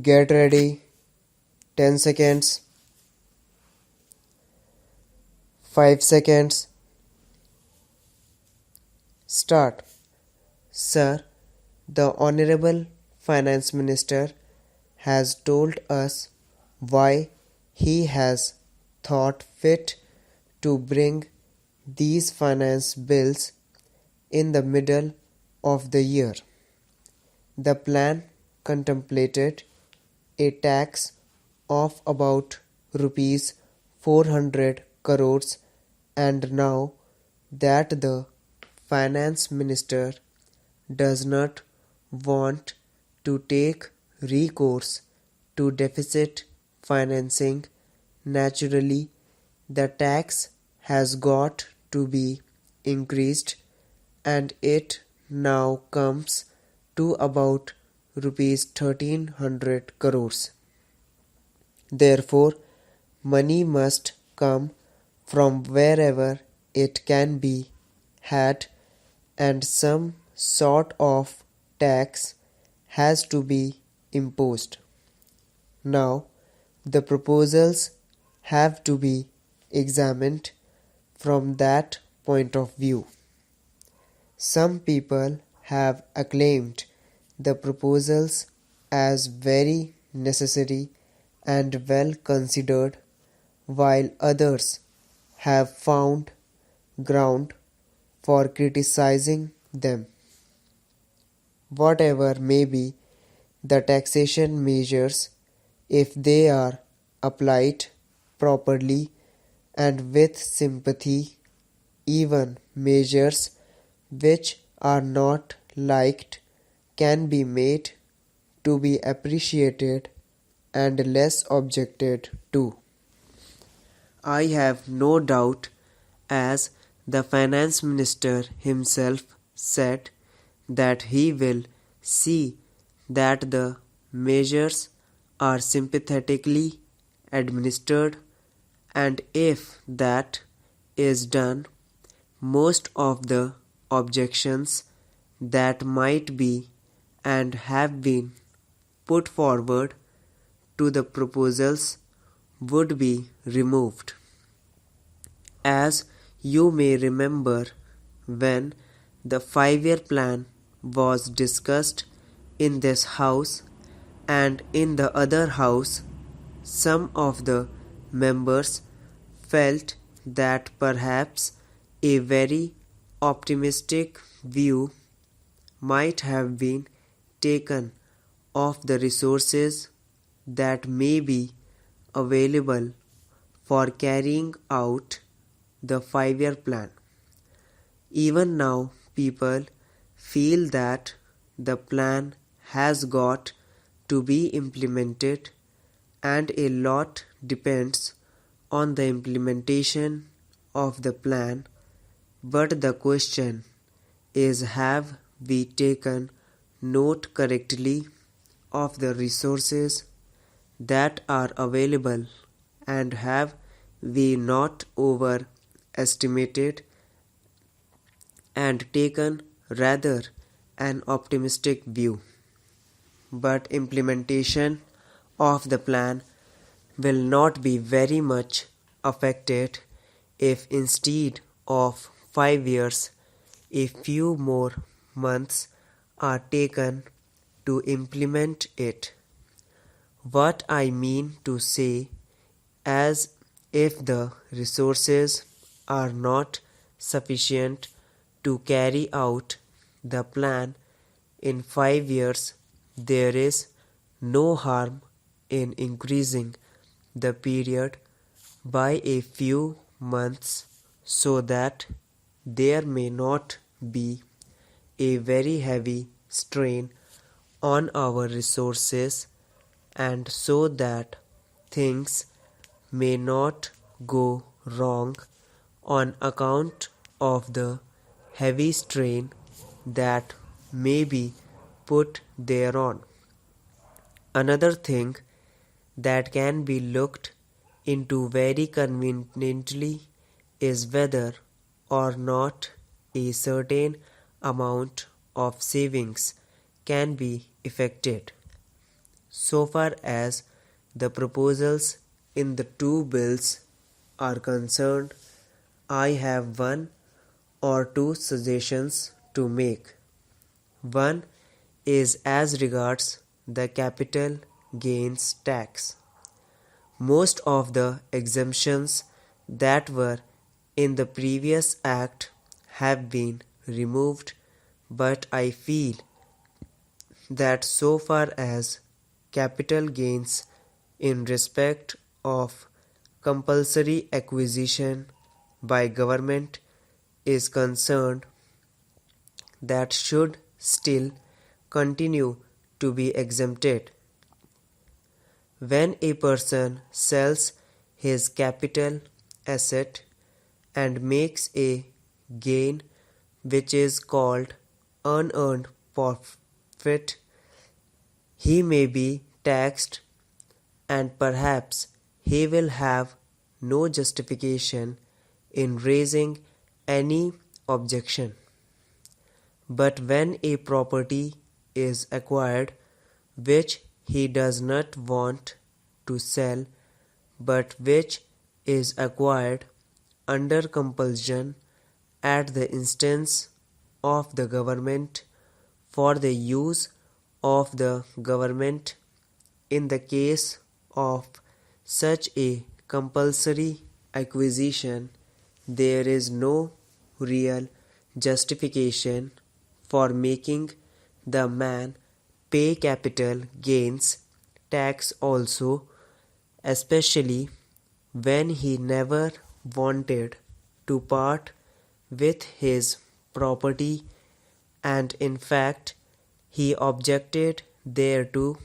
Get ready. 10 seconds. 5 seconds. Start. Sir, the Honorable Finance Minister has told us why he has thought fit to bring these finance bills in the middle of the year. The plan contemplated a tax of about rupees 400 crores, and now that the finance minister does not want to take recourse to deficit financing, naturally the tax has got to be increased, and it now comes to about rupees 1300 crores. Therefore, money must come from wherever it can be had, and some sort of tax has to be imposed. Now, the proposals have to be examined from that point of view. Some people have acclaimed the proposals as very necessary and well considered, while others have found ground for criticizing them. Whatever may be the taxation measures, if they are applied properly and with sympathy, even measures which are not liked can be made to be appreciated and less objected to. I have no doubt, as the finance minister himself said, that he will see that the measures are sympathetically administered, and if that is done, most of the objections that might be and have been put forward to the proposals would be removed. As you may remember, when the 5-year plan was discussed in this house and in the other house, some of the members felt that perhaps a very optimistic view might have been taken of the resources that may be available for carrying out the 5-year plan. Even now, people feel that the plan has got to be implemented, and a lot depends on the implementation of the plan. But the question is, have we taken note correctly of the resources that are available, and have we not overestimated and taken rather an optimistic view? But implementation of the plan will not be very much affected if instead of 5 years, a few more months are taken to implement it. What I mean to say, as if the resources are not sufficient to carry out the plan in 5 years, there is no harm in increasing the period by a few months, so that there may not be a very heavy strain on our resources, and so that things may not go wrong on account of the heavy strain that may be put thereon. Another thing that can be looked into very conveniently is whether or not a certain amount of savings can be effected. so far as the proposals in the two bills are concerned, I have one or two suggestions to make. One is as regards the capital gains tax. Most of the exemptions that were in the previous act have been removed, but I feel that so far as capital gains in respect of compulsory acquisition by government is concerned, that should still continue to be exempted. When a person sells his capital asset and makes a gain which is called unearned profit, he may be taxed, and perhaps he will have no justification in raising any objection. But when a property is acquired which he does not want to sell, but which is acquired under compulsion at the instance of the government for the use of the government, in the case of such a compulsory acquisition, there is no real justification for making the man pay capital gains tax also, especially when he never wanted to part with his property, and in fact he objected thereto,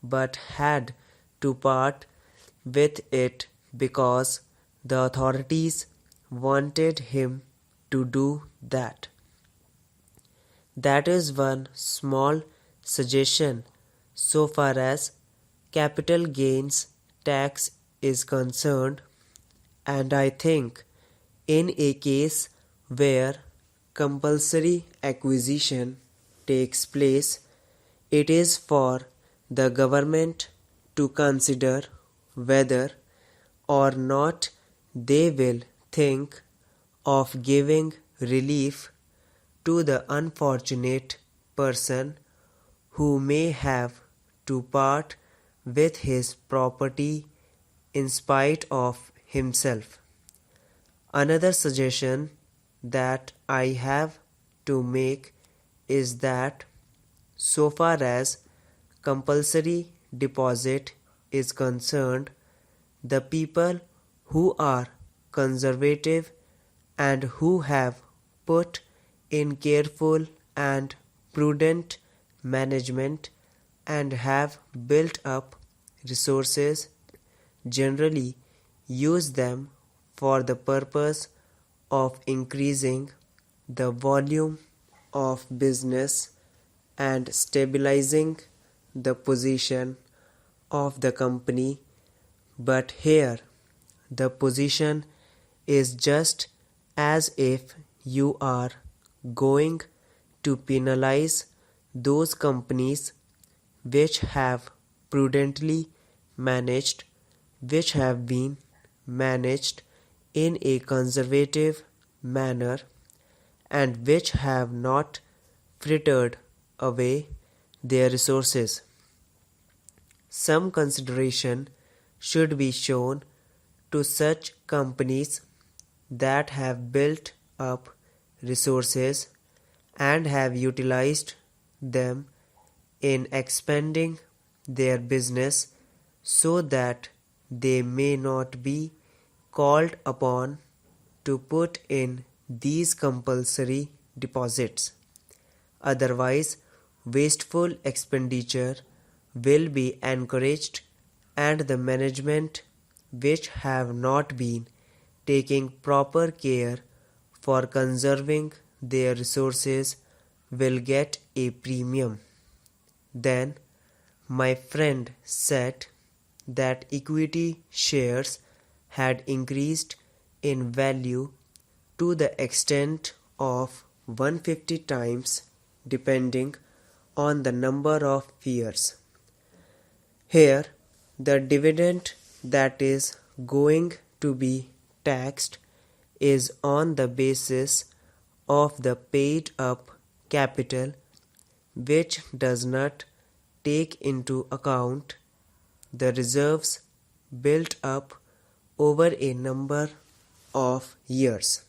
but had to part with it because the authorities wanted him to do that. That is one small suggestion so far as capital gains tax is concerned, and I think in a case where compulsory acquisition takes place, it is for the government to consider whether or not they will think of giving relief to the unfortunate person who may have to part with his property in spite of himself. Another suggestion that I have to make is that so far as compulsory deposit is concerned, the people who are conservative and who have put in careful and prudent management and have built up resources generally use them for the purpose of increasing the volume of business and stabilizing the position of the company. But here the position is just as if you are going to penalize those companies which have prudently managed, which have been managed in a conservative manner, and which have not frittered away their resources. Some consideration should be shown to such companies that have built up resources and have utilized them in expanding their business, so that they may not be called upon to put in these compulsory deposits. Otherwise, wasteful expenditure will be encouraged, and the management which have not been taking proper care for conserving their resources will get a premium. Then my friend said that equity shares had increased in value to the extent of 150 times depending on the number of years. Here, the dividend that is going to be taxed is on the basis of the paid up capital, which does not take into account the reserves built up over a number of years.